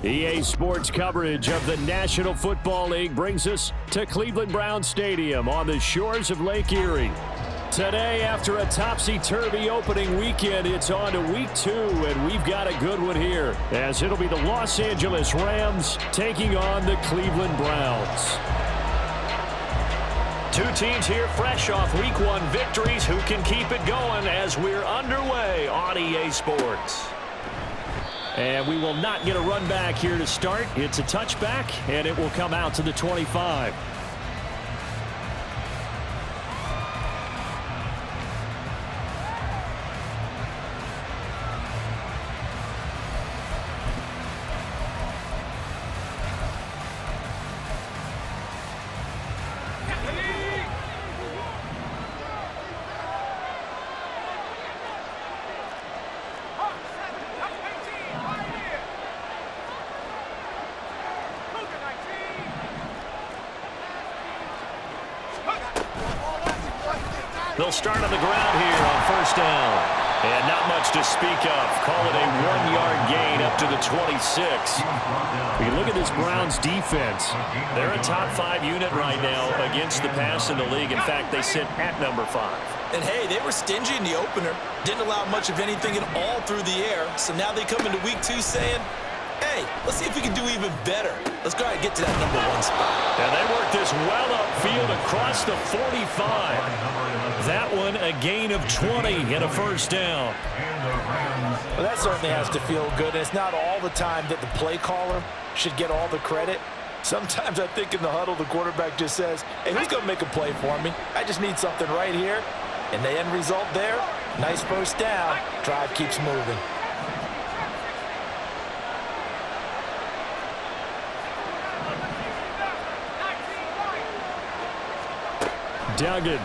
EA Sports coverage of the National Football League brings us to Cleveland Browns Stadium on the shores of Lake Erie. Today, after a topsy-turvy opening weekend, it's on to week 2, and we've got a good one here, as it'll be the Los Angeles Rams taking on the Cleveland Browns. Two teams here fresh off week 1 victories. Who can keep it going as we're underway on EA Sports? And we will not get a run back here to start. It's a touchback, and it will come out to the 25. They'll start on the ground here on first down. And not much to speak of. Call it a 1-yard gain up to the 26. We look at this Browns defense. They're a top 5 unit right now against the pass in the league. In fact, they sit at number 5. And hey, they were stingy in the opener. Didn't allow much of anything at all through the air. So now they come into week 2 saying, hey, let's see if we can do even better. Let's go ahead and get to that number 1 spot. And they work this well upfield across the 45. That one a gain of 20 and a first down. Well, that certainly has to feel good. And it's not all the time that the play caller should get all the credit. Sometimes I think in the huddle, the quarterback just says, hey, who's going to make a play for me? I just need something right here. And the end result there, nice first down. Drive keeps moving. Duggan.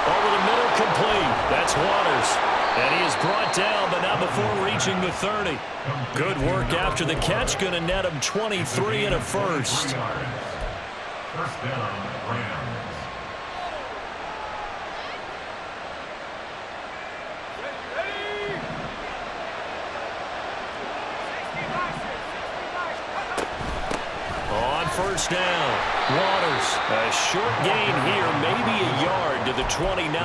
Over the middle, complete. That's Waters. And he is brought down, but not before reaching the 30. Good work after the catch. Going to net him 23 and a first. First down, Rams. First down. Waters. A short gain here, maybe a yard to the 29.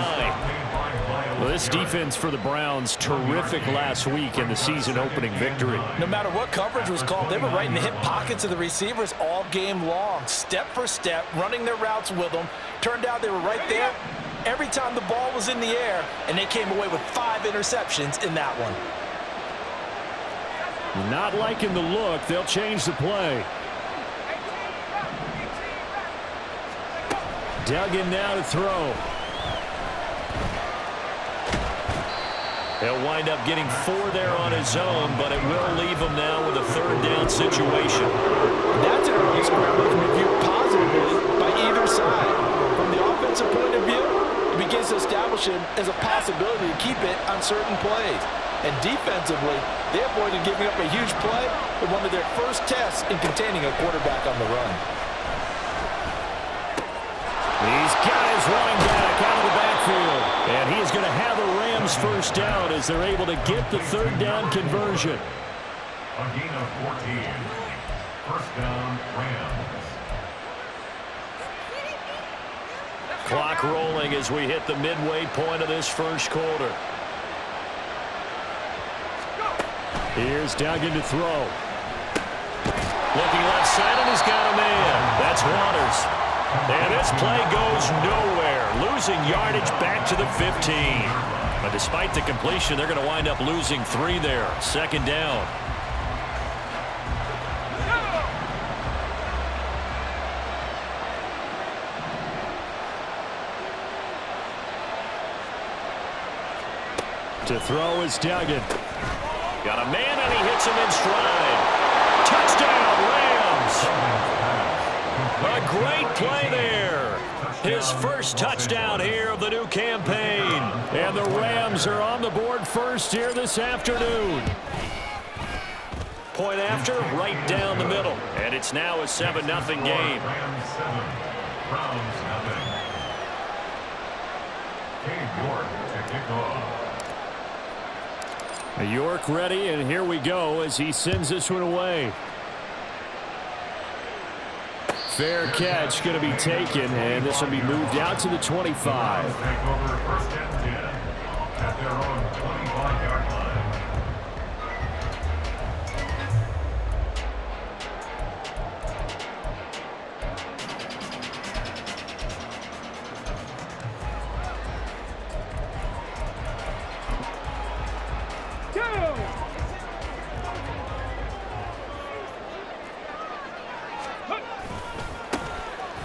Well, this defense for the Browns, terrific last week in the season-opening victory. No matter what coverage was called, they were right in the hip pockets of the receivers all game long. Step for step, running their routes with them. Turned out they were right there every time the ball was in the air, and they came away with 5 interceptions in that one. Not liking the look. They'll change the play. Duggan now to throw. He'll wind up getting 4 there on his own, but it will leave him now with a 3rd down situation. That's an early scramble that can be viewed positively by either side. From the offensive point of view, it begins to establish him as a possibility to keep it on certain plays. And defensively, they avoided giving up a huge play with one of their first tests in containing a quarterback on the run. He's got his running back out of the backfield. And he is going to have a Rams first down as they're able to get the 3rd down conversion. A gain of 14. First down, Rams. Clock rolling as we hit the midway point of this first quarter. Here's Duggan to throw. Looking left side, and he's got a man. That's Waters. And this play goes nowhere, losing yardage back to the 15. But despite the completion, they're going to wind up losing 3 there. 2nd down. To throw is Duggan. Got a man, and he hits him in stride. Touchdown, Rams! A great play there. His first touchdown here of the new campaign. And the Rams are on the board first here this afternoon. Point after, right down the middle. And it's now a 7-0 game. Rams 7, Browns 0. Cade York to kick off. York ready, and here we go as he sends this one away. Fair catch going to be taken, and this will be moved out to the 25. Take over first and 10 at their own 25-yard line.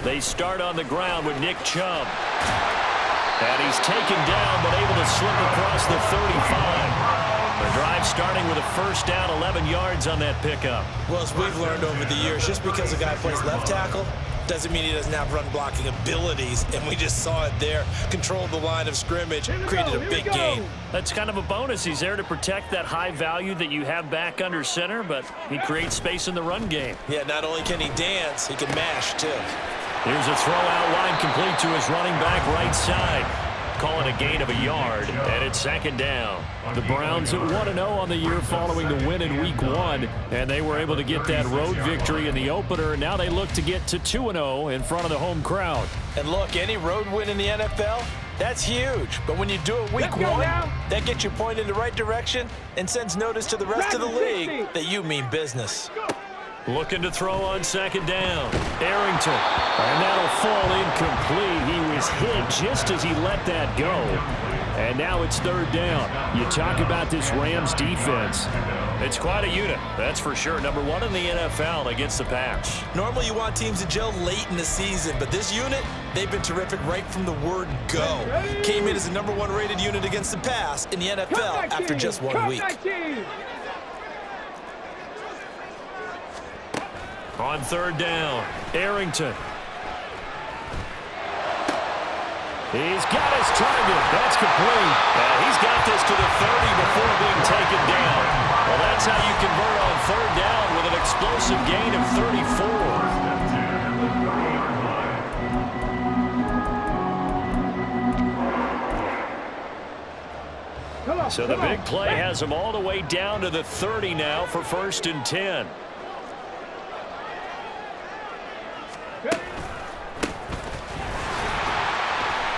They start on the ground with Nick Chubb. And he's taken down, but able to slip across the 35. The drive starting with a first down, 11 yards on that pickup. Well, as we've learned over the years, just because a guy plays left tackle doesn't mean he doesn't have run blocking abilities, and we just saw it there. Controlled the line of scrimmage, created a big gain. That's kind of a bonus. He's there to protect that high value that you have back under center, but he creates space in the run game. Yeah, not only can he dance, he can mash, too. Here's a throw out wide complete to his running back right side. Call it a gain of a yard, and it's second down. The Browns at 1-0 on the year following the win in Week 1, and they were able to get that road victory in the opener. Now they look to get to 2-0 in front of the home crowd. And look, any road win in the NFL, that's huge. But when you do it Week 1, that gets you pointed in the right direction and sends notice to the rest of the league that you mean business. Looking to throw on second down. Arrington. And that'll fall incomplete. He was hit just as he let that go. And now it's third down. You talk about this Rams defense. It's quite a unit, that's for sure. Number 1 in the NFL against the pass. Normally you want teams to gel late in the season, but this unit, they've been terrific right from the word go. Came in as the number 1 rated unit against the pass in the NFL after just 1 week. On third down, Arrington. He's got his target. That's complete. And he's got this to the 30 before being taken down. Well, that's how you convert on third down with an explosive gain of 34. So the big play has him all the way down to the 30 now for first and 10.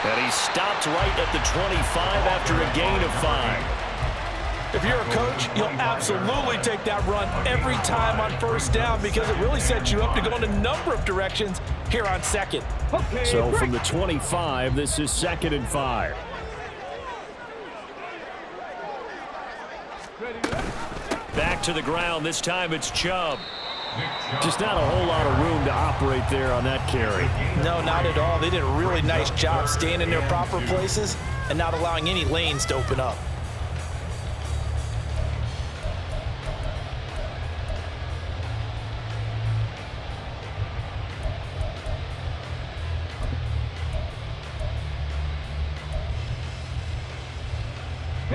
And he stopped right at the 25 after a gain of 5. If you're a coach, you'll absolutely take that run every time on first down because it really sets you up to go in a number of directions here on second. So from the 25, this is second and 5. Back to the ground. This time it's Chubb. Just not a whole lot of room to operate there on that carry. No, not at all. They did a really nice job staying in their proper places and not allowing any lanes to open up.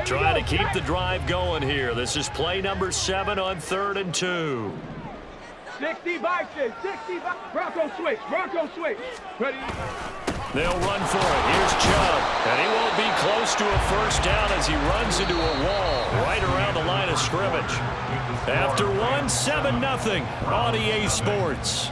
Trying to keep the drive going here. This is play number 7 on 3rd and 2. 60 Vikings, 60 Bronco switch, Bronco switch. Ready? They'll run for it. Here's Chubb. And he won't be close to a first down as he runs into a wall right around the line of scrimmage. After one, 7-0 on EA Sports.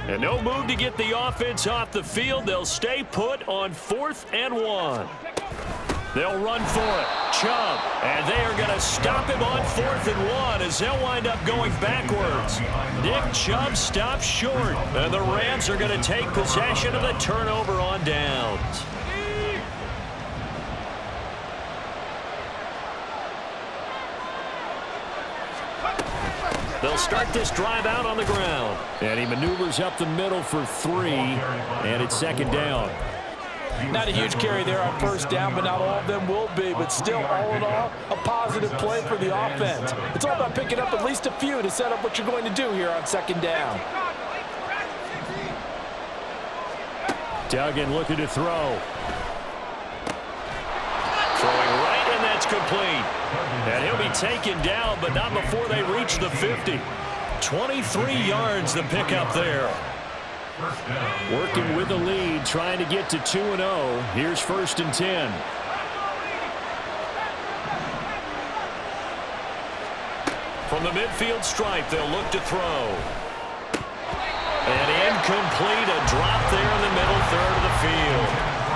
And no move to get the offense off the field. They'll stay put on 4th and 1. They'll run for it. Chubb. And they are going to stop him on 4th and 1 as they'll wind up going backwards. Nick Chubb stops short. And the Rams are going to take possession of the turnover on downs. They'll start this drive out on the ground. And he maneuvers up the middle for 3, and it's second down. Not a huge carry there on first down, but not all of them will be. But still, all in all, a positive play for the offense. It's all about picking up at least a few to set up what you're going to do here on second down. Duggan looking to throw. Throwing right, and that's complete. And he'll be taken down, but not before they reach the 50. 23 yards to pick up there. Working with the lead, trying to get to 2-0. Here's 1st and 10. From the midfield stripe, they'll look to throw. And incomplete, a drop there in the middle third of the field.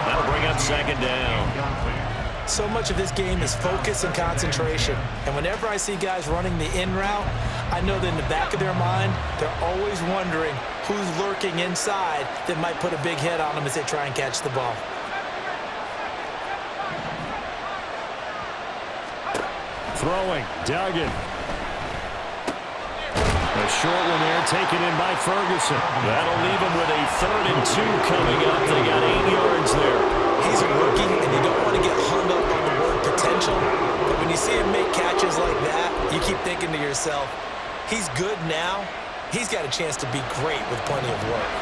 That'll bring up 2nd down. So much of this game is focus and concentration. And whenever I see guys running the in route, I know that in the back of their mind, they're always wondering who's lurking inside that might put a big hit on them as they try and catch the ball. Throwing, Duggan. A short one there, taken in by Ferguson. That'll leave him with a 3rd and 2 coming up. They got 8 yards there. He's a rookie, and you don't want to get hung up on the word potential. But when you see him make catches like that, you keep thinking to yourself, he's good now. He's got a chance to be great with plenty of work.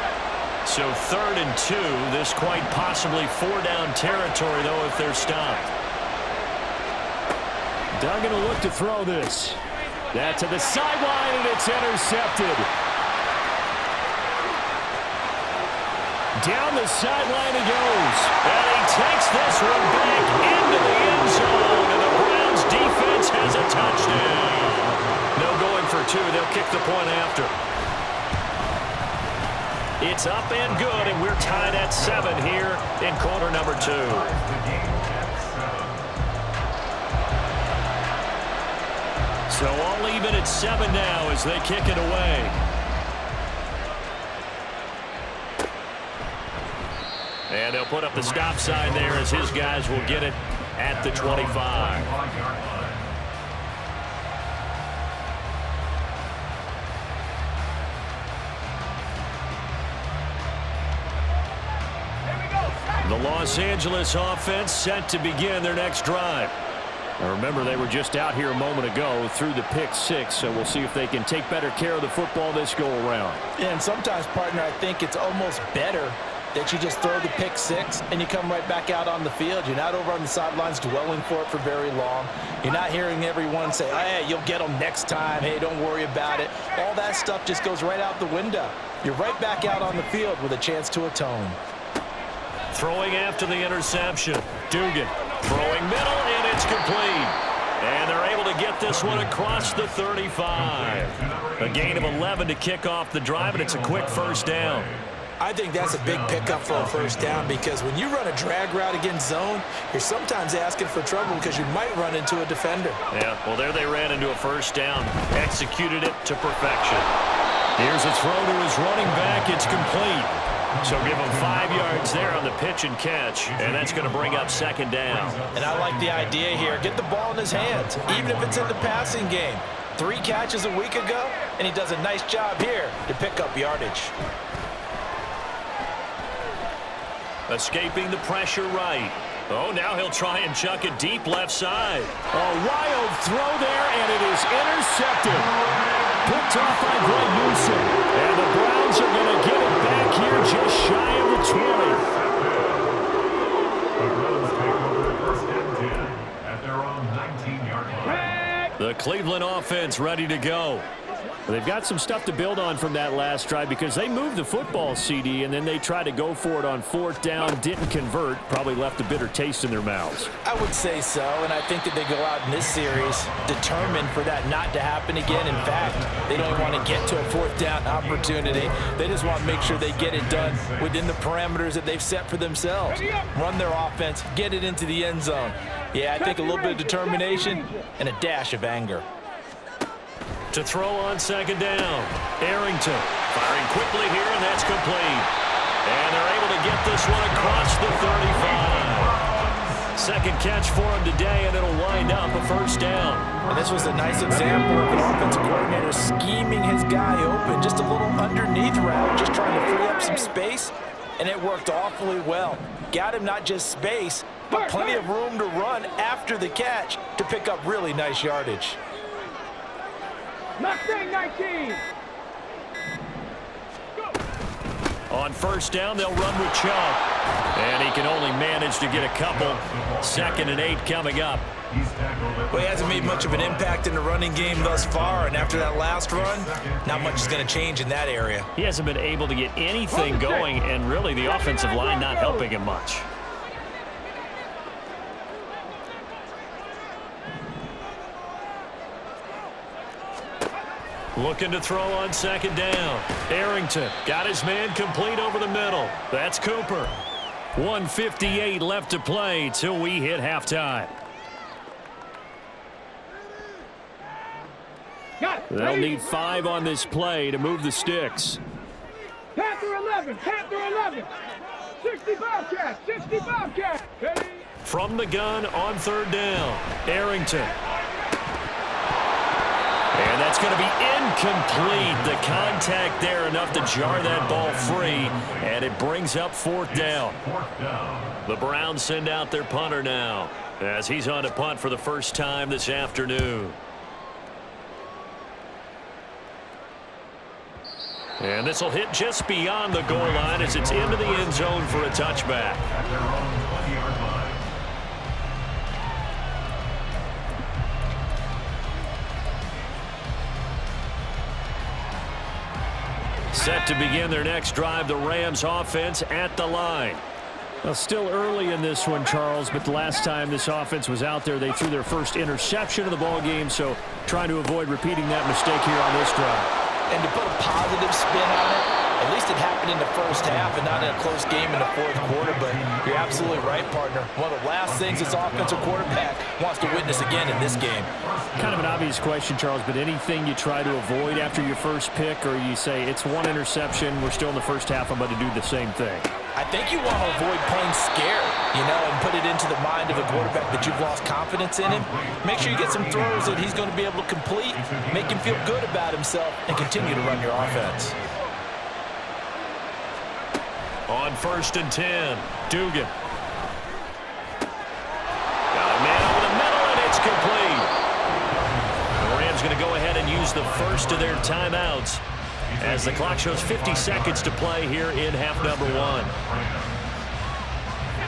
So 3rd and 2. This quite possibly 4-down territory, though, if they're stopped. Duggan will look to throw this. That to the sideline, and it's intercepted. Down the sideline he goes. And he takes this one back into the end zone. And the Browns defense has a touchdown. No going for 2. They'll kick the point after. It's up and good, and we're tied at 7 here in quarter number 2. So all even at 7 now as they kick it away. And they'll put up the stop sign there as his guys will get it at the 25. The Los Angeles offense set to begin their next drive. Now remember, they were just out here a moment ago through the pick 6, so we'll see if they can take better care of the football this go around. And sometimes, partner, I think it's almost better that you just throw the pick 6 and you come right back out on the field. You're not over on the sidelines dwelling for it for very long. You're not hearing everyone say, hey, you'll get them next time. Hey, don't worry about it. All that stuff just goes right out the window. You're right back out on the field with a chance to atone. Throwing after the interception. Dugan throwing middle, and it's complete. And they're able to get this one across the 35. A gain of 11 to kick off the drive, and it's a quick 1st down. I think that's a big pickup for a 1st down because when you run a drag route against zone, you're sometimes asking for trouble because you might run into a defender. Yeah, well, there they ran into a 1st down. Executed it to perfection. Here's a throw to his running back. It's complete. So give him 5 yards there on the pitch and catch, and that's going to bring up 2nd down. And I like the idea here. Get the ball in his hands, even if it's in the passing game. 3 catches a week ago, and he does a nice job here to pick up yardage. Escaping the pressure right. Oh, now he'll try and chuck it deep left side. A wild throw there, and it is intercepted. Picked off by Greg Newsome. And the Browns are going to get it back here just shy of the 20. The Cleveland offense ready to go. They've got some stuff to build on from that last drive because they moved the football, CD, and then they tried to go for it on 4th down, didn't convert, probably left a bitter taste in their mouths. I would say so, and I think that they go out in this series determined for that not to happen again. In fact, they don't want to get to a 4th down opportunity. They just want to make sure they get it done within the parameters that they've set for themselves. Run their offense, get it into the end zone. Yeah, I think a little bit of determination and a dash of anger. To throw on 2nd down. Arrington firing quickly here, and that's complete. And they're able to get this one across the 35. 2nd catch for him today, and it'll wind up a 1st down. And this was a nice example of an offensive coordinator scheming his guy open. Just a little underneath route, just trying to free up some space, and it worked awfully well. Got him not just space, but plenty of room to run after the catch to pick up really nice yardage. Mustang 19. On first down, they'll run with Chubb. And he can only manage to get a couple. 2nd and 8 coming up. Well, he hasn't made much of an impact in the running game thus far, and after that last run, not much is going to change in that area. He hasn't been able to get anything going, and really the offensive line not helping him much. Looking to throw on 2nd down. Arrington got his man complete over the middle. That's Cooper. 1:58 left to play till we hit halftime. They'll need 5 on this play to move the sticks. Panther 11, Panther 11. 65 cats, 65 cats. From the gun on 3rd down. Arrington. And that's going to be incomplete. The contact there enough to jar that ball free, and it brings up 4th down. The Browns send out their punter now as he's on to punt for the first time this afternoon. And this will hit just beyond the goal line as it's into the end zone for a touchback. Set to begin their next drive, the Rams offense at the line. Well, still early in this one, Charles, but the last time this offense was out there, they threw their first interception of the ball game, so trying to avoid repeating that mistake here on this drive. And to put a positive spin on it, at least it happened in the first half and not in a close game in the 4th quarter, but you're absolutely right, partner. One of the last things this offensive quarterback wants to witness again in this game. Kind of an obvious question, Charles, but anything you try to avoid after your first pick, or you say it's 1 interception, we're still in the first half, I'm going to do the same thing? I think you want to avoid playing scared, and put it into the mind of a quarterback that you've lost confidence in him. Make sure you get some throws that he's going to be able to complete, make him feel good about himself, and continue to run your offense. On 1st and 10, Dugan. Got a man over the middle, and it's complete. The Rams going to go ahead and use the first of their timeouts as the clock shows 50 seconds to play here in half number 1.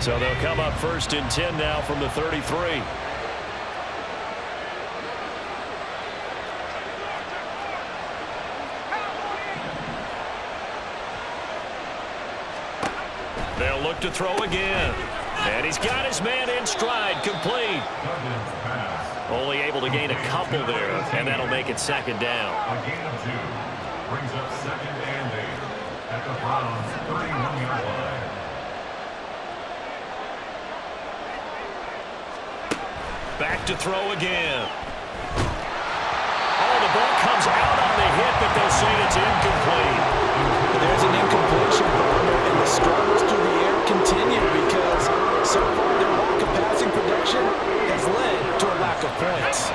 So they'll come up 1st and 10 now from the 33. They'll look to throw again. And he's got his man in stride, complete. Only able to gain a couple there, and that'll make it 2nd down. A gain of 2 brings up 2nd and 8 at the Browns' 31-yard line. Back to throw again. Oh, the ball comes out on the hit, but they'll say it's incomplete. There's an incompletion, and the struggles through the air continue because so far their lack of passing production has led to a lack of points.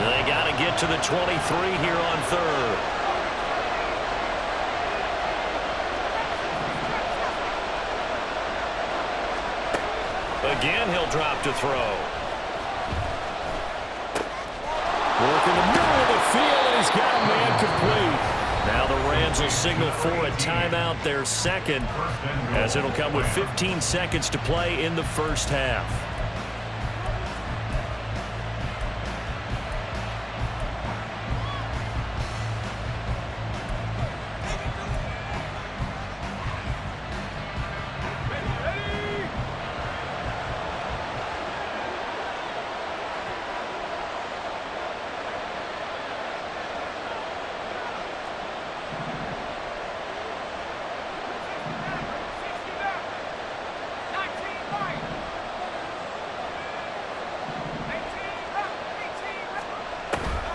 They got to get to the 23 here on 3rd. Again, he'll drop to throw. Work in the middle of the field, and he's got a man complete. Now the Rams will signal for a timeout, their 2nd, as it'll come with 15 seconds to play in the first half.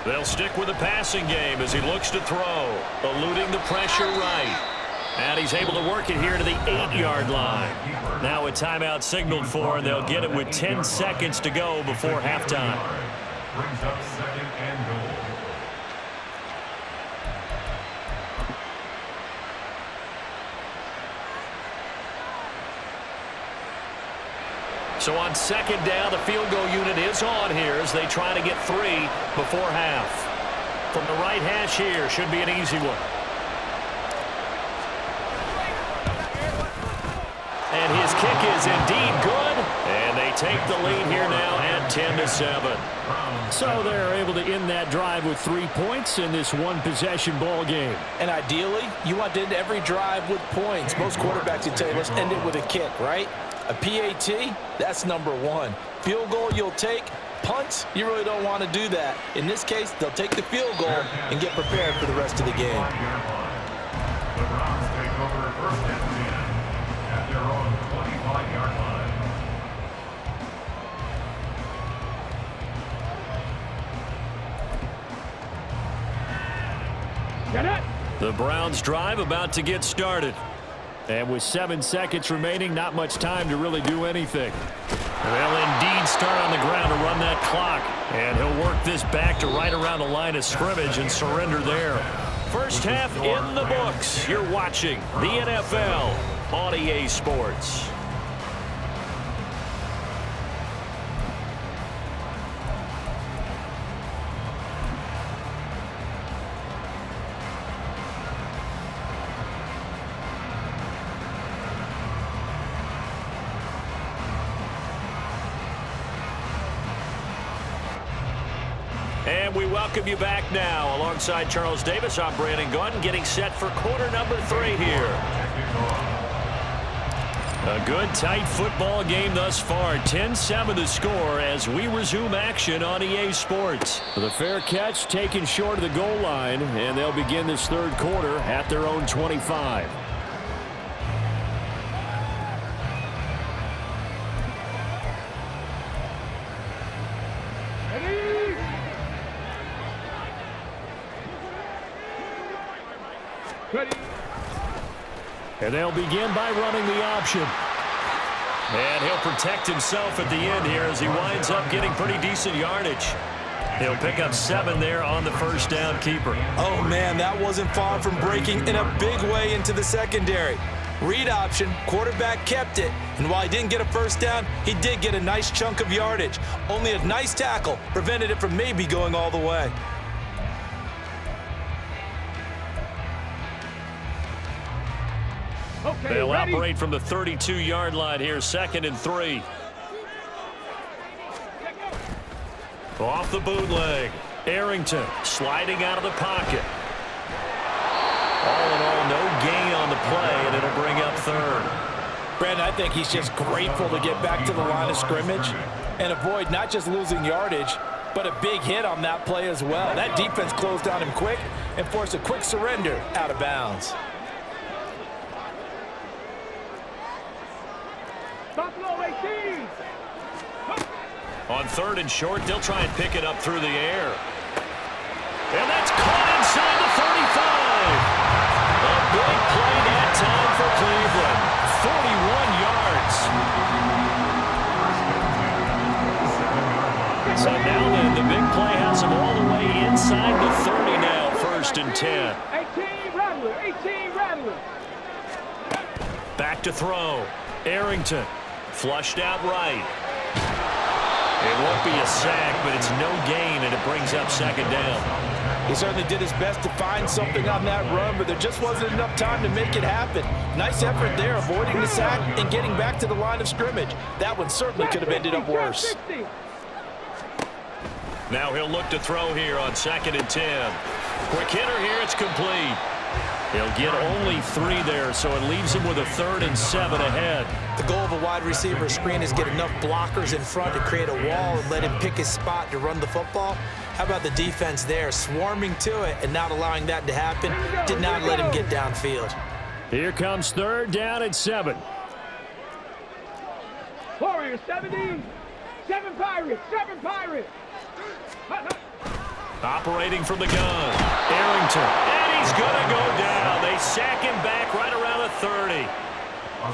They'll stick with the passing game as he looks to throw, eluding the pressure right. And he's able to work it here to the 8-yard line. Now a timeout signaled for, and they'll get it with 10 seconds to go before halftime. Brings up 2nd and goal. So on 2nd down, the field goal unit is on here as they try to get 3 before half. From the right hash here, should be an easy one. And his kick is indeed good. And they take the lead here now at 10-7. So they're able to end that drive with 3 points in this one-possession ball game. And ideally, you want to end every drive with points. Most quarterbacks would tell you, let's end it with a kick, right? A PAT, that's number one. Field goal you'll take. Punts, you really don't want to do that. In this case, they'll take the field goal and get prepared for the rest of the game. The Browns take over first and 10 at their own 25-yard line. Get it. The Browns drive about to get started. And with 7 seconds remaining, not much time to really do anything. They'll indeed start on the ground to run that clock. And he'll work this back to right around the line of scrimmage and surrender there. First half in the books. You're watching the NFL on EA Sports. And we welcome you back now. Alongside Charles Davis, I'm Brandon Gunn, getting set for quarter number 3 here. A good, tight football game thus far. 10-7 the score as we resume action on EA Sports. The fair catch taken short of the goal line, and they'll begin this third quarter at their own 25. Ready. And they'll begin by running the option. And he'll protect himself at the end here as he winds up getting pretty decent yardage. He'll pick up 7 there on the first down keeper. Oh, man, that wasn't far from breaking in a big way into the secondary. Read option, quarterback kept it, and while he didn't get a first down, he did get a nice chunk of yardage. Only a nice tackle prevented it from maybe going all the way. Okay, They'll ready. operate from the 32-yard line here, 2nd and 3. Off the bootleg. Arrington sliding out of the pocket. All in all, no gain on the play, and it'll bring up 3rd. Brandon, I think he's just grateful to get back to the line of scrimmage and avoid not just losing yardage, but a big hit on that play as well. That defense closed down him quick and forced a quick surrender out of bounds. Buffalo 18. On 3rd and short, they'll try and pick it up through the air. And that's caught inside the 35. A big play that time for Cleveland. 41 yards. So now then, the big play has them all the way inside the 30 now. 1st and 10. 18 Rattler. 18 Rattler. Back to throw. Arrington. Flushed out right. It won't be a sack, but it's no gain, and it brings up 2nd down. He certainly did his best to find something on that run, but there just wasn't enough time to make it happen. Nice effort there, avoiding the sack and getting back to the line of scrimmage. That one certainly could have ended up worse. Now he'll look to throw here on 2nd and 10. Quick hitter here, it's complete. He'll get only 3 there, so it leaves him with a 3rd and 7 ahead. The goal of a wide receiver screen is get enough blockers in front to create a wall and let him pick his spot to run the football. How about the defense there, swarming to it and not allowing that to happen? Did not let him get downfield. Here comes 3rd down and 7. Warriors 70. 7 Pirates. 7 Pirates. Operating from the gun. Arrington. And he's going to go down. They sack him back right around the 30.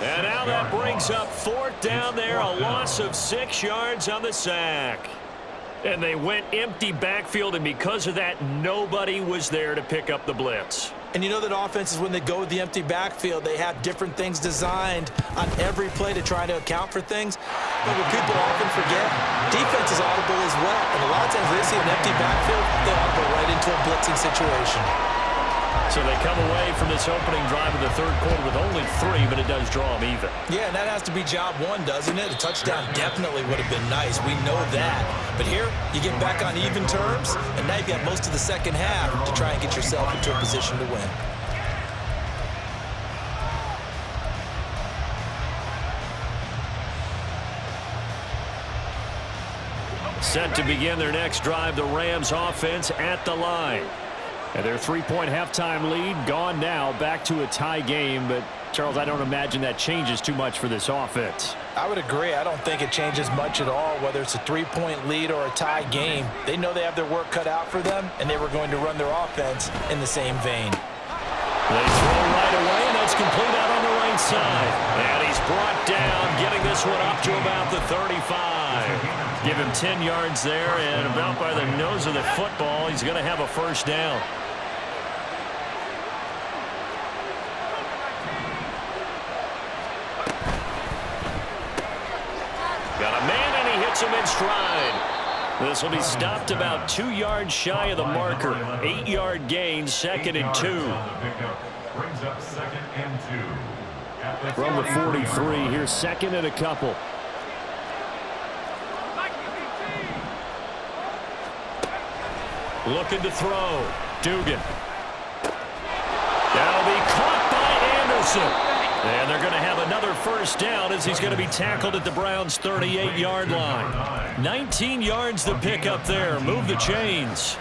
And now that brings up 4th down there. A loss of 6 yards on the sack. And they went empty backfield, and because of that, nobody was there to pick up the blitz. And you know that offenses, when they go with the empty backfield, they have different things designed on every play to try to account for things. But what people often forget, defense is audible as well. And a lot of times they see an empty backfield, they audible right into a blitzing situation. So they come away from this opening drive of the third quarter with only 3, but it does draw them even. Yeah, and that has to be job one, doesn't it? A touchdown definitely would have been nice. We know that. But here, you get back on even terms, and now you've got most of the second half to try and get yourself into a position to win. Set to begin their next drive, the Rams offense at the line. And their 3-point halftime lead gone now, back to a tie game. But, Charles, I don't imagine that changes too much for this offense. I would agree. I don't think it changes much at all, whether it's a 3-point lead or a tie game. They know they have their work cut out for them, and they were going to run their offense in the same vein. They throw right away, and that's complete out on the right side. And he's brought down, getting this one up to about the 35. Give him 10 yards there, and about by the nose of the football, he's going to have a first down. Got a man, and he hits him in stride. This will be stopped about 2 yards shy of the marker. 8-yard gain, 2nd and 2. Brings up 2nd and 2. From the 43, here's 2nd and a couple. Looking to throw. Dugan. That'll be caught by Anderson. And they're going to have another first down as he's going to be tackled at the Browns' 38-yard line. 19 yards to pick up there. Move the chains.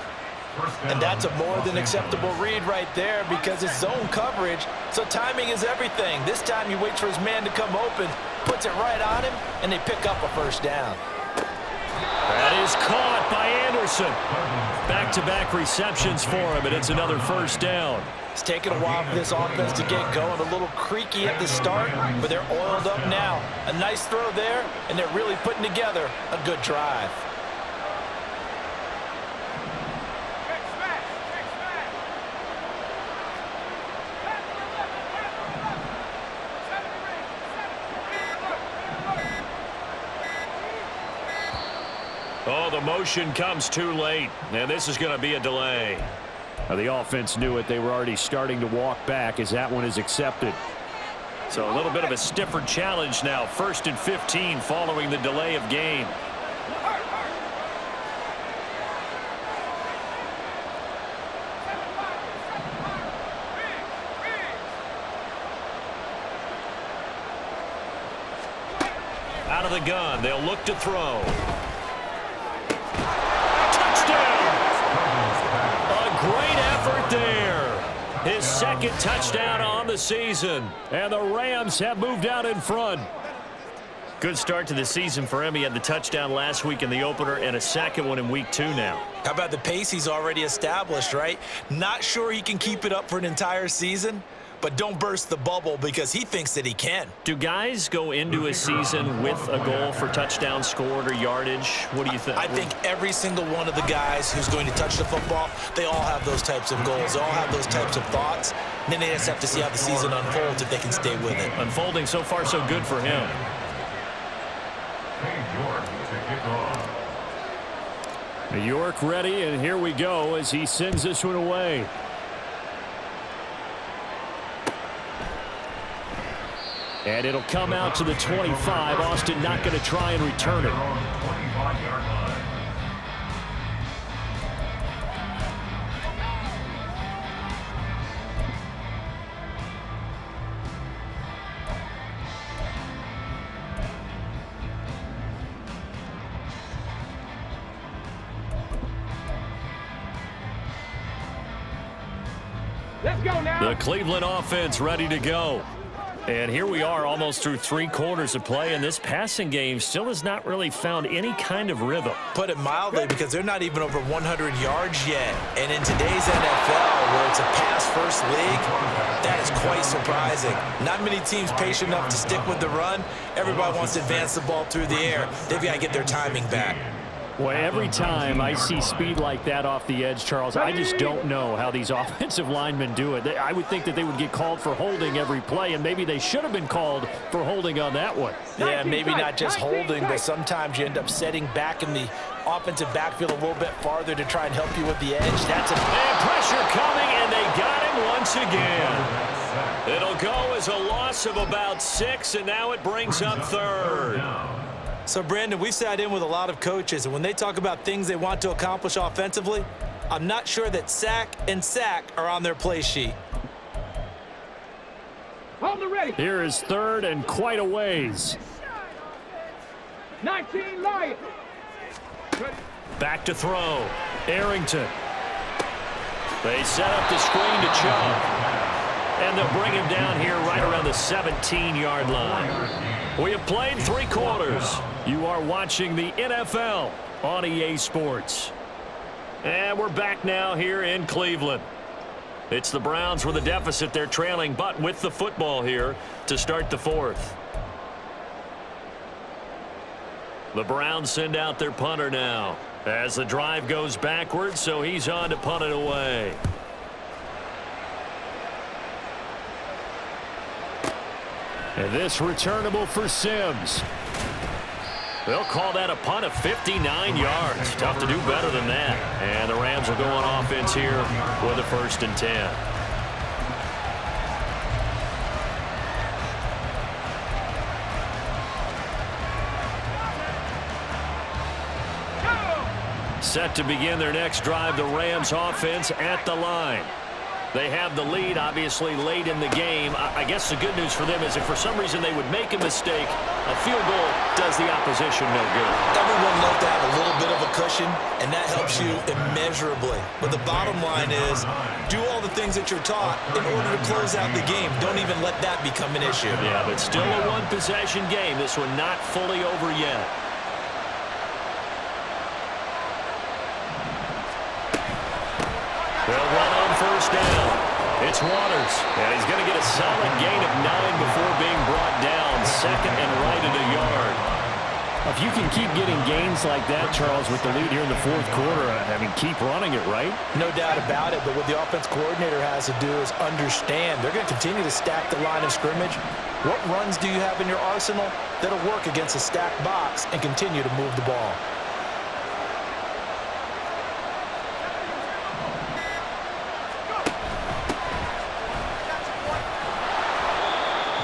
And that's a more than acceptable read right there because it's zone coverage, so timing is everything. This time he waits for his man to come open, puts it right on him, and they pick up a first down. That is caught by Anderson. Back-to-back receptions for him, and it's another first down. It's taken a while for this offense to get going. A little creaky at the start, but they're oiled up now. A nice throw there, and they're really putting together a good drive. Oh, the motion comes too late, and this is going to be a delay. The offense knew it. They were already starting to walk back as that one is accepted. So a little bit of a stiffer challenge now. 1st and 15 following the delay of game. Out of the gun, they'll look to throw. Great effort there. His 2nd touchdown on the season. And the Rams have moved out in front. Good start to the season for him. He had the touchdown last week in the opener and a 2nd one in week 2 now. How about the pace he's already established, right? Not sure he can keep it up for an entire season, but don't burst the bubble because he thinks that he can. Do guys go into a season with a goal for touchdown scored or yardage? What do you think? I think every single one of the guys who's going to touch the football, they all have those types of goals. They all have those types of thoughts. And then they just have to see how the season unfolds if they can stay with it. Unfolding so far so good for him. York to kick off. York ready, and here we go as he sends this one away. And it'll come out to the 25. Austin not going to try and return it. 25-yard line. Let's go now. The Cleveland offense ready to go. And here we are almost through 3 quarters of play, and this passing game still has not really found any kind of rhythm. Put it mildly, because they're not even over 100 yards yet. And in today's NFL, where it's a pass-first league, that is quite surprising. Not many teams patient enough to stick with the run. Everybody wants to advance the ball through the air. They've got to get their timing back. Well, every time I see speed like that off the edge, Charles, I just don't know how these offensive linemen do it. I would think that they would get called for holding every play, and maybe they should have been called for holding on that one. Yeah, maybe not just holding, but sometimes you end up setting back in the offensive backfield a little bit farther to try and help you with the edge. That's and pressure coming, and they got him once again. It'll go as a loss of about 6, and now it brings up 3rd. So, Brandon, we sat in with a lot of coaches, and when they talk about things they want to accomplish offensively, I'm not sure that sack and sack are on their play sheet. Hold it ready. Here is 3rd and quite a ways. 19 Lions. Back to throw. Arrington. They set up the screen to Chubb. And they'll bring him down here right around the 17-yard line. We have played 3 quarters. You are watching the NFL on EA Sports. And we're back now here in Cleveland. It's the Browns with a deficit. They're trailing, but with the football here to start the 4th. The Browns send out their punter now as the drive goes backwards, so he's on to punt it away. And this returnable for Sims. They'll call that a punt of 59 yards. Tough to do better than that. And the Rams will go on offense here with a 1st and 10. Set to begin their next drive, the Rams offense at the line. They have the lead, obviously, late in the game. I guess the good news for them is if for some reason they would make a mistake, a field goal does the opposition no good. Everyone loves to have a little bit of a cushion, and that helps you immeasurably. But the bottom line is do all the things that you're taught in order to close out the game. Don't even let that become an issue. Yeah, but still a one-possession game. This one not fully over yet. They'll run on 1st down. It's Waters, and he's going to get a solid gain of 9 before being brought down. 2nd and right at a yard. If you can keep getting gains like that, Charles, with the lead here in the 4th quarter, I mean, keep running it, right? No doubt about it, but what the offense coordinator has to do is understand they're going to continue to stack the line of scrimmage. What runs do you have in your arsenal that'll work against a stacked box and continue to move the ball?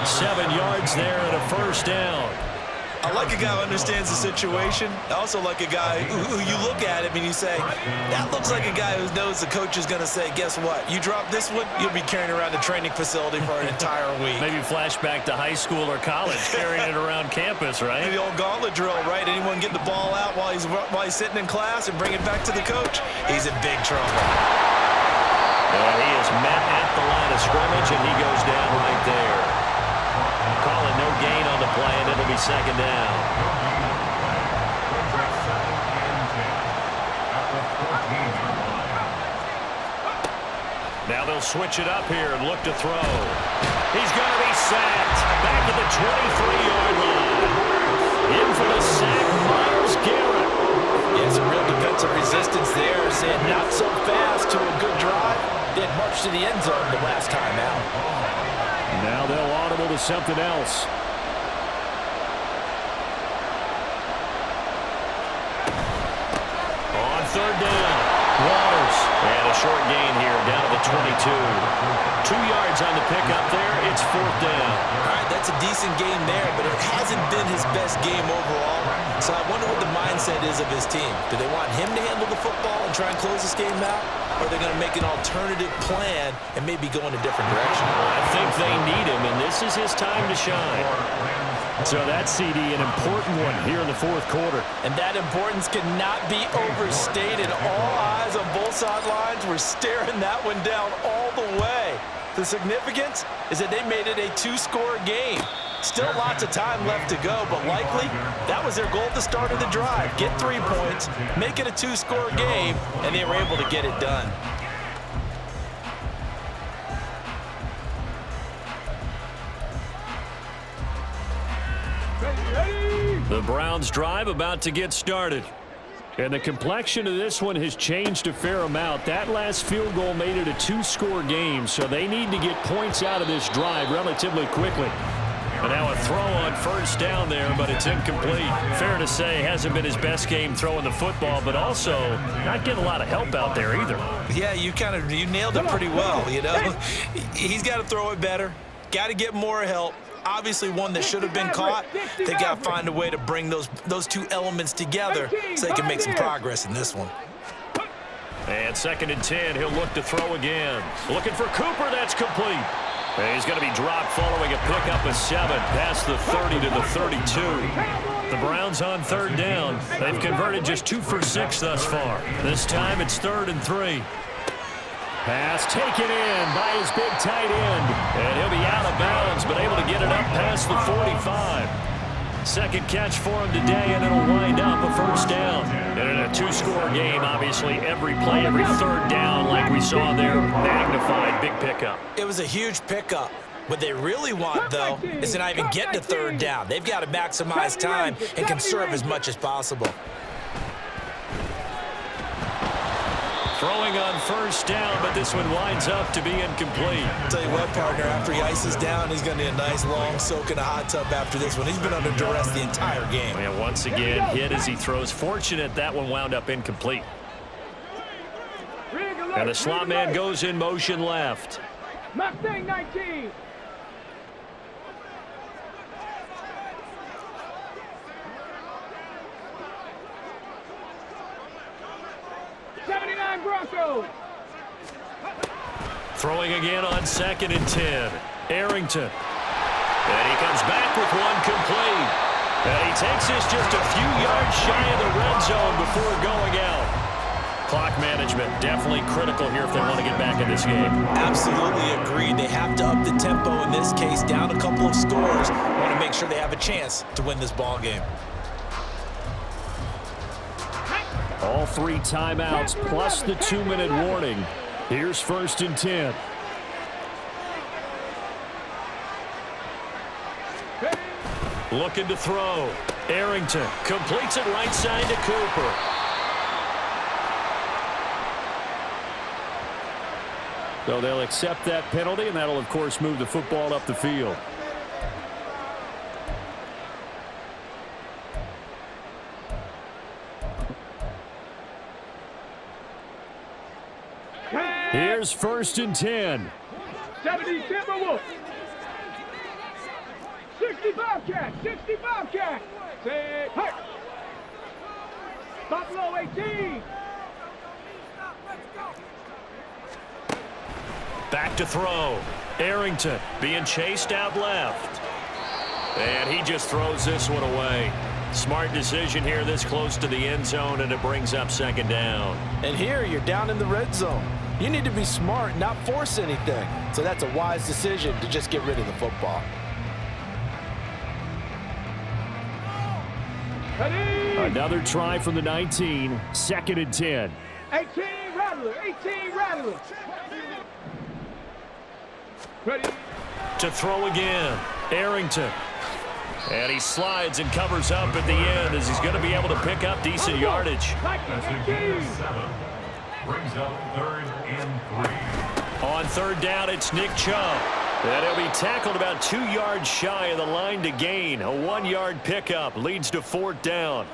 7 yards there and a 1st down. I like a guy who understands the situation. I also like a guy who you look at him and you say, that looks like a guy who knows the coach is going to say, guess what? You drop this one, you'll be carrying around the training facility for an entire week. Maybe flashback to high school or college, carrying it around campus, right? The old gauntlet drill, right? Anyone get the ball out while he's sitting in class and bring it back to the coach? He's in big trouble. And he is met at the line of scrimmage, and he goes down right there. Calling no gain on the play, and it'll be 2nd down. Now they'll switch it up here and look to throw. He's going to be sacked. Back at the 23-yard line. In for the sack, Myles Garrett. Yeah, some real defensive resistance there. Saying not so fast to a good drive. Did march to the end zone the last time out. Now they'll audible to something else. On 3rd down, Waters. And a short gain here down to the 22. 2 yards on the pickup there. It's 4th down. All right, that's a decent game there, but it hasn't been his best game overall. So I wonder what the mindset is of his team. Do they want him to handle the football and try and close this game out? Or are they going to make an alternative plan and maybe go in a different direction? I think they need him, and this is his time to shine. So that CD, an important one here in the 4th quarter. And that importance cannot be overstated. All eyes on both sidelines were staring that one down all the way. The significance is that they made it a 2-score game. Still lots of time left to go, but likely that was their goal at the start of the drive. Get 3 points, make it a 2-score game, and they were able to get it done. The Browns drive about to get started. And the complexion of this one has changed a fair amount. That last field goal made it a 2-score game, so they need to get points out of this drive relatively quickly. And now a throw on first down there, but it's incomplete. Fair to say, hasn't been his best game throwing the football, but also not getting a lot of help out there either. Yeah, you nailed it pretty well, you know. He's got to throw it better, got to get more help. Obviously one that should have been caught. They got to find a way to bring those two elements together so they can make some progress in this one. And 2nd and 10, he'll look to throw again. Looking for Cooper, that's complete. And he's going to be dropped following a pickup of 7 past the 30 to the 32. The Browns on 3rd down. They've converted just 2 for 6 thus far. This time it's 3rd and 3. Pass taken in by his big tight end. And he'll be out of bounds, but able to get it up past the 45. Second catch for him today, and it'll wind up a first down. And in a 2-score game, obviously every play, every 3rd down, like we saw there, magnified, big pickup. It was a huge pickup. What they really want, though, is to not even get to 3rd down. They've got to maximize time and conserve as much as possible. Throwing on first down, but this one winds up to be incomplete. I'll tell you what, partner, after he ices down, he's going to need a nice long soak in a hot tub after this one. He's been under duress the entire game. And once again, hit as he throws. Fortunate that one wound up incomplete. And the slot man goes in motion left. Mustang 19. Broncos. Throwing again on 2nd and 10. Arrington. And he comes back with one complete. And he takes this just a few yards shy of the red zone before going out. Clock management definitely critical here if they want to get back in this game. Absolutely agreed. They have to up the tempo in this case, down a couple of scores. Want to make sure they have a chance to win this ball game. All 3 timeouts plus the 2-minute warning. Here's 1st and 10. Looking to throw. Arrington completes it right side to Cooper. So they'll accept that penalty, and that'll, of course, move the football up the field. Here's 1st and 10. 70 Timberwolves. 65 cat. 65 cat. Say, hey. Buffalo 18. Back to throw. Arrington being chased out left. And he just throws this one away. Smart decision here this close to the end zone, and it brings up 2nd down. And here you're down in the red zone. You need to be smart, not force anything. So that's a wise decision to just get rid of the football. Another try from the 19. 2nd and 10. 18 Rattler. 18 Rattler. Ready. To throw again. Arrington. And he slides and covers up at the end as he's going to be able to pick up decent yardage. That's a gain of 7. Brings up 3rd and 3. On 3rd down, it's Nick Chubb. And he'll be tackled about 2 yards shy of the line to gain. A 1-yard pickup leads to 4th down.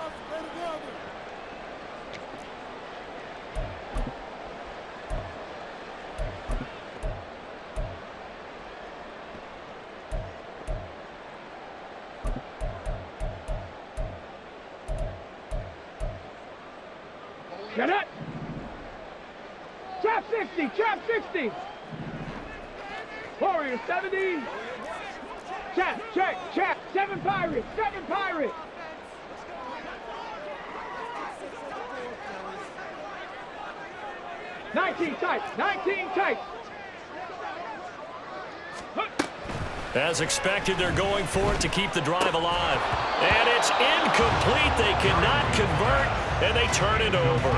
Get it. Trap 60. Trap 60. Warrior 70. Trap. Check. Trap. 7 Pirates. 7 Pirates. Nineteen tight. 19 tight. As expected, they're going for it to keep the drive alive. And it's incomplete. They cannot convert, and they turn it over.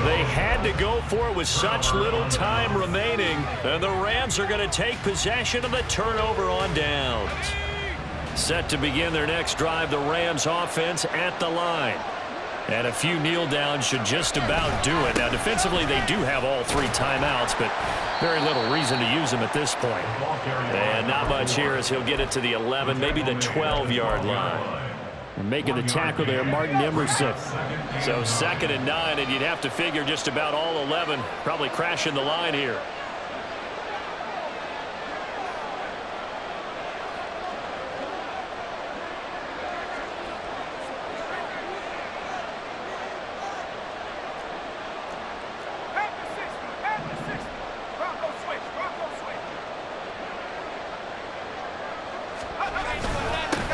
They had to go for it with such little time remaining, and the Rams are going to take possession of the turnover on downs. Set to begin their next drive, the Rams offense at the line. And a few kneel downs should just about do it. Now, defensively, they do have all 3 timeouts, but very little reason to use them at this point. And not much here as he'll get it to the 11, maybe the 12-yard line. And making the tackle there, Martin Emerson. So 2nd and 9, and you'd have to figure just about all 11 probably crashing the line here.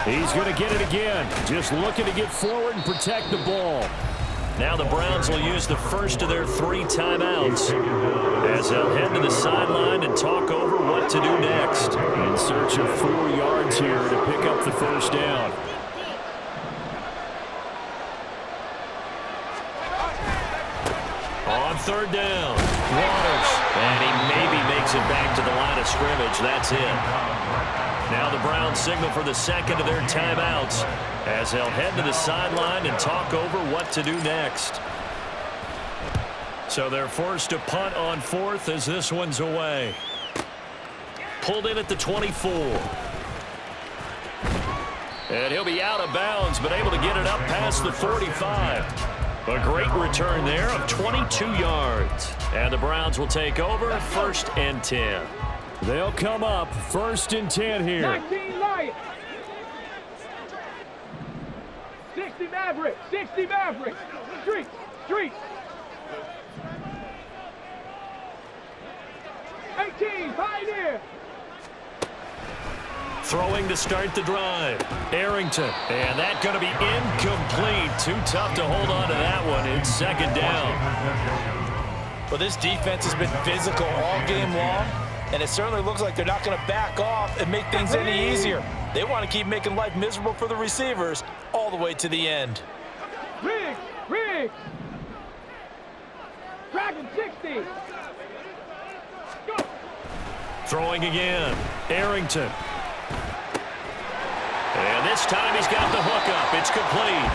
He's going to get it again. Just looking to get forward and protect the ball. Now the Browns will use the first of their 3 timeouts as they'll head to the sideline and talk over what to do next. In search of 4 yards here to pick up the first down. On 3rd down, Waters. And he maybe makes it back to the line of scrimmage. That's it. Now the Browns signal for the 2nd of their timeouts as they'll head to the sideline and talk over what to do next. So they're forced to punt on 4th as this one's away. Pulled in at the 24. And he'll be out of bounds, but able to get it up past the 45. A great return there of 22 yards. And the Browns will take over 1st and 10. They'll come up 1st and 10 here. 19 Lions. 60 Mavericks. 60 Mavericks. Streets. Streets. 18 Pioneer. Throwing to start the drive. Arrington. And that's going to be incomplete. Too tough to hold on to that one. It's 2nd down. Well, this defense has been physical all game long. And it certainly looks like they're not going to back off and make things any easier. They want to keep making life miserable for the receivers all the way to the end. Riggs. Riggs. Dragon 60. Go. Throwing again. Arrington. And this time he's got the hook up. It's complete.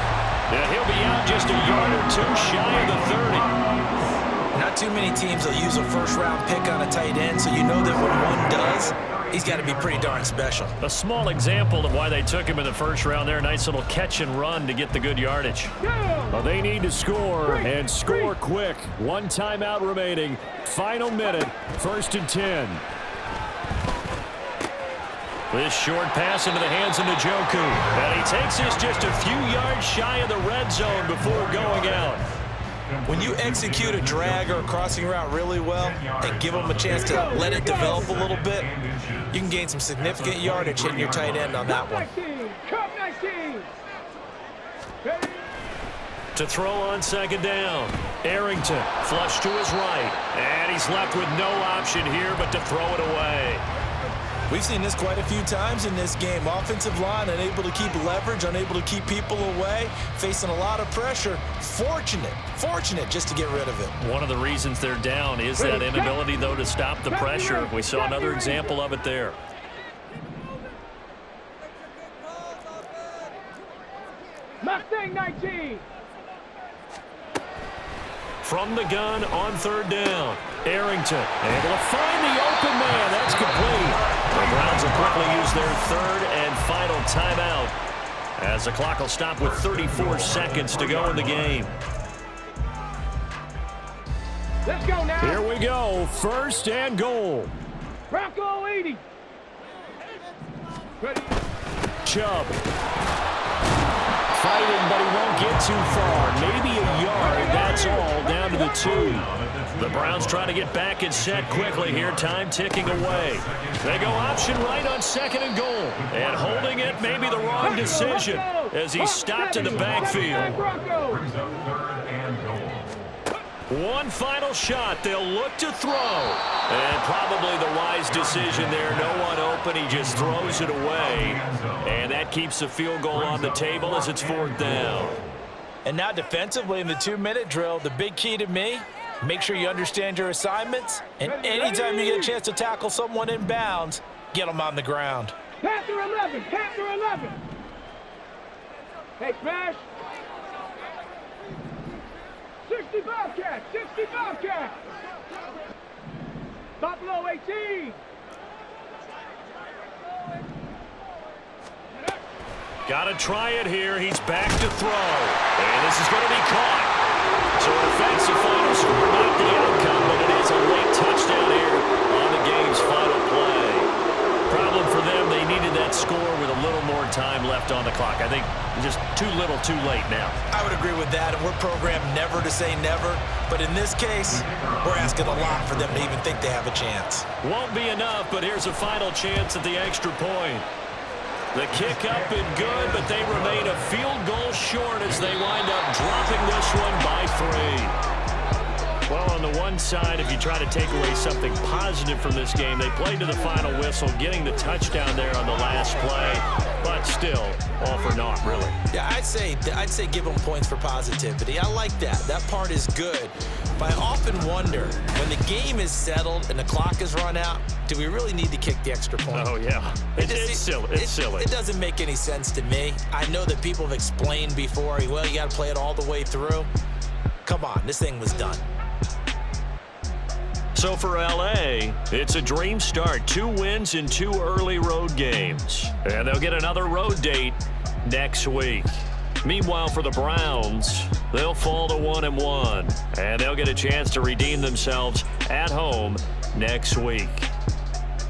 And he'll be out just a yard or 2 shy of the 30. Not too many teams will use a 1st-round pick on a tight end, so you know that when one does, he's got to be pretty darn special. A small example of why they took him in the 1st round there. Nice little catch and run to get the good yardage. Well, they need to score, and score quick. 1 timeout remaining. Final minute, 1st and 10. This short pass into the hands of Njoku. And he takes this just a few yards shy of the red zone before going out. When you execute a drag or a crossing route really well and give them a chance to let it develop a little bit, you can gain some significant yardage hitting your tight end on that one. Cup 19. To throw on 2nd down. Arrington flush to his right. And he's left with no option here but to throw it away. We've seen this quite a few times in this game. Offensive line unable to keep leverage, unable to keep people away, facing a lot of pressure. Fortunate just to get rid of it. One of the reasons they're down is that inability, though, to stop the pressure. We saw another example of it there. Mustang 19. From the gun on 3rd down. Arrington able to find the open man. That's complete. The Browns will quickly use their 3rd and final timeout as the clock will stop with 34 seconds to go in the game. Let's go now. Here we go. 1st and goal. Bronco 80. Ready. Chubb. Fighting, but he won't get too far. Maybe a yard, that's all, down to the 2. The Browns trying to get back and set quickly here. Time ticking away. They go option right on 2nd and goal. And holding it may be the wrong decision as he stopped in the backfield. One final shot. They'll look to throw. And probably the wise decision there. No one open. He just throws it away. And that keeps the field goal on the table as it's 4th down. And now defensively in the 2-minute drill, the big key to me, make sure you understand your assignments. And anytime you get a chance to tackle someone in bounds, get them on the ground. Panther 11. Panther 11. Hey, smash. 60 Bobcats! 60 Bobcats! Buffalo 18! Got to try it here. He's back to throw. And this is going to be caught. So an offensive final score, not the outcome, but it is a late touchdown here on the game's final play. Problem for them, they needed that score with a little more time left on the clock. I think just too little too late now. I would agree with that, and we're programmed never to say never. But in this case, we're asking a lot for them to even think they have a chance. Won't be enough, but here's a final chance at the extra point. The kick up and good, but they remain a field goal short as they wind up dropping this one by 3. Well, on the one side, if you try to take away something positive from this game, they played to the final whistle, getting the touchdown there on the last play, but still, all for naught, really. Yeah, I'd say give them points for positivity. I like that. That part is good. But I often wonder, when the game is settled and the clock is run out, do we really need to kick the extra point? Oh, yeah. It's silly. It's silly. It doesn't make any sense to me. I know that people have explained before, well, you got to play it all the way through. Come on, this thing was done. So for LA, it's a dream start. 2 wins in 2 early road games. And they'll get another road date next week. Meanwhile, for the Browns, they'll fall to 1-1. And they'll get a chance to redeem themselves at home next week.